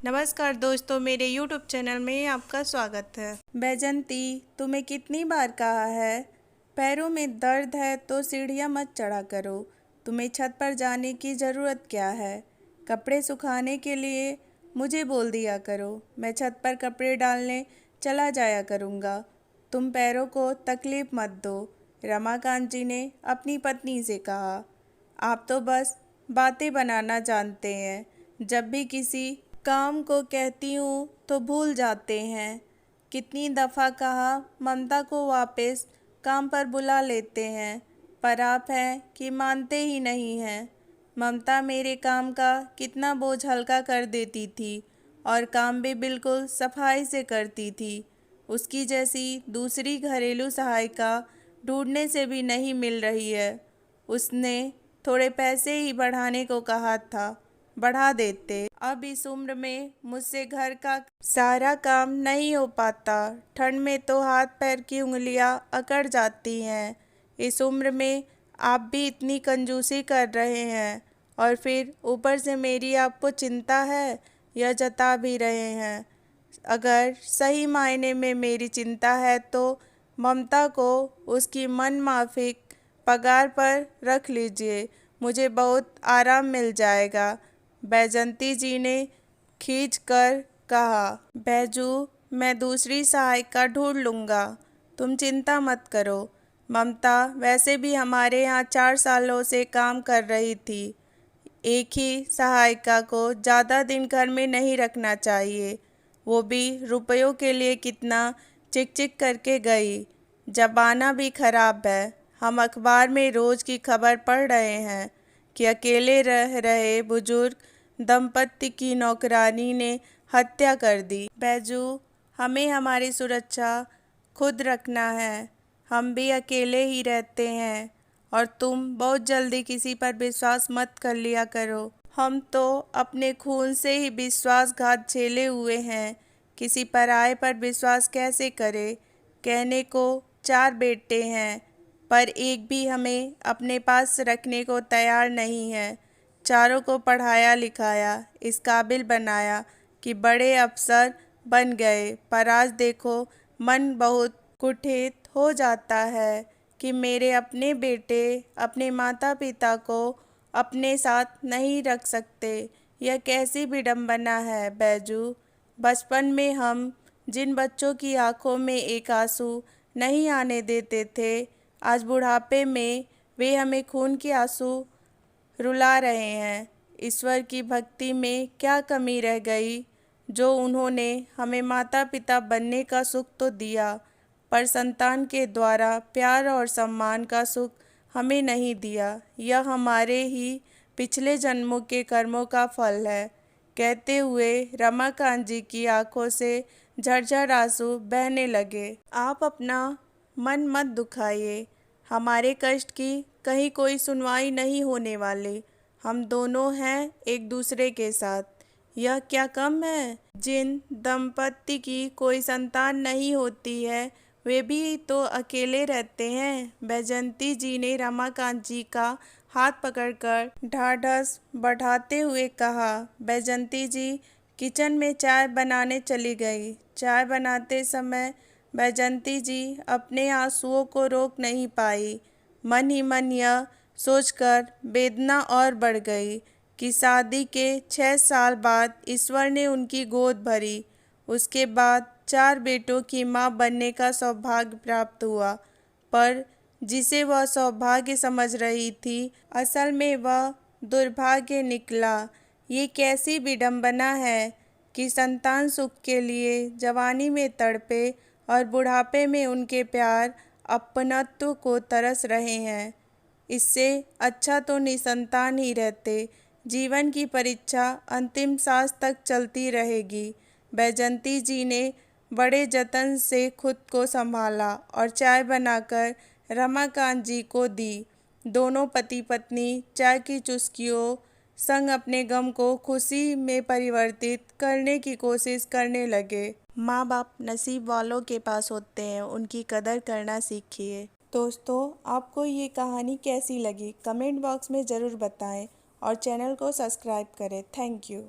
नमस्कार दोस्तों, मेरे YouTube चैनल में आपका स्वागत है। बैजंती, तुम्हें कितनी बार कहा है, पैरों में दर्द है तो सीढ़ियाँ मत चढ़ा करो। तुम्हें छत पर जाने की ज़रूरत क्या है? कपड़े सुखाने के लिए मुझे बोल दिया करो, मैं छत पर कपड़े डालने चला जाया करूँगा। तुम पैरों को तकलीफ मत दो, रमाकांत जी ने अपनी पत्नी से कहा। आप तो बस बातें बनाना जानते हैं। जब भी किसी काम को कहती हूँ तो भूल जाते हैं। कितनी दफ़ा कहा ममता को वापस काम पर बुला लेते हैं, पर आप हैं कि मानते ही नहीं हैं। ममता मेरे काम का कितना बोझ हल्का कर देती थी और काम भी बिल्कुल सफाई से करती थी। उसकी जैसी दूसरी घरेलू सहायिका ढूंढने से भी नहीं मिल रही है। उसने थोड़े पैसे ही बढ़ाने को कहा था, बढ़ा देते। अब इस उम्र में मुझसे घर का सारा काम नहीं हो पाता। ठंड में तो हाथ पैर की उंगलियां अकड़ जाती हैं। इस उम्र में आप भी इतनी कंजूसी कर रहे हैं और फिर ऊपर से मेरी आपको चिंता है, यह जता भी रहे हैं। अगर सही मायने में मेरी चिंता है तो ममता को उसकी मन माफिक पगार पर रख लीजिए, मुझे बहुत आराम मिल जाएगा। बैजंती जी ने खींच कर कहा। बैजू, मैं दूसरी सहायिका ढूंढ लूँगा, तुम चिंता मत करो। ममता वैसे भी हमारे यहाँ 4 सालों से काम कर रही थी। एक ही सहायिका को ज़्यादा दिन घर में नहीं रखना चाहिए, वो भी रुपयों के लिए। कितना चिक चिक करके गई। ज़बाना भी खराब है। हम अखबार में रोज़ की खबर पढ़ रहे हैं कि अकेले रह रहे बुजुर्ग दंपति की नौकरानी ने हत्या कर दी। बैजू, हमें हमारी सुरक्षा खुद रखना है। हम भी अकेले ही रहते हैं और तुम बहुत जल्दी किसी पर विश्वास मत कर लिया करो। हम तो अपने खून से ही विश्वासघात झेले हुए हैं, किसी पराये पर विश्वास कैसे करें। कहने को 4 बेटे हैं, पर एक भी हमें अपने पास रखने को तैयार नहीं है। चारों को पढ़ाया लिखाया, इस काबिल बनाया कि बड़े अफसर बन गए, पर आज देखो मन बहुत कुंठित हो जाता है कि मेरे अपने बेटे अपने माता पिता को अपने साथ नहीं रख सकते। यह कैसी विडंबना है बैजू। बचपन में हम जिन बच्चों की आंखों में एक आंसू नहीं आने देते थे, आज बुढ़ापे में वे हमें खून के आंसू रुला रहे हैं। ईश्वर की भक्ति में क्या कमी रह गई जो उन्होंने हमें माता पिता बनने का सुख तो दिया, पर संतान के द्वारा प्यार और सम्मान का सुख हमें नहीं दिया। यह हमारे ही पिछले जन्मों के कर्मों का फल है। कहते हुए रमाकांत जी की आंखों से झरझर आंसू बहने लगे। आप अपना मन मत दुखाइए, हमारे कष्ट की कहीं कोई सुनवाई नहीं होने वाली। हम दोनों हैं एक दूसरे के साथ। यह क्या कम है? जिन दंपति की कोई संतान नहीं होती है, वे भी तो अकेले रहते हैं। बैजंती जी ने रमाकांत जी का हाथ पकड़कर ढाढ़स बढ़ाते हुए कहा। बैजंती जी किचन में चाय बनाने चली गई। चाय बनाते समय बैजंती जी अपने आंसुओं को रोक नहीं पाई। मन ही मन यह सोचकर वेदना और बढ़ गई कि शादी के 6 साल बाद ईश्वर ने उनकी गोद भरी। उसके बाद 4 बेटों की मां बनने का सौभाग्य प्राप्त हुआ, पर जिसे वह सौभाग्य समझ रही थी, असल में वह दुर्भाग्य निकला। ये कैसी विडंबना है कि संतान सुख के लिए जवानी में तड़पे और बुढ़ापे में उनके प्यार अपनत्व को तरस रहे हैं। इससे अच्छा तो निसंतान ही रहते। जीवन की परीक्षा अंतिम सांस तक चलती रहेगी। बैजंती जी ने बड़े जतन से खुद को संभाला और चाय बनाकर रमाकांत जी को दी। दोनों पति पत्नी चाय की चुस्कियों संग अपने गम को खुशी में परिवर्तित करने की कोशिश करने लगे। माँ बाप नसीब वालों के पास होते हैं, उनकी कदर करना सीखिए। दोस्तों, आपको ये कहानी कैसी लगी कमेंट बॉक्स में ज़रूर बताएं और चैनल को सब्सक्राइब करें। Thank you.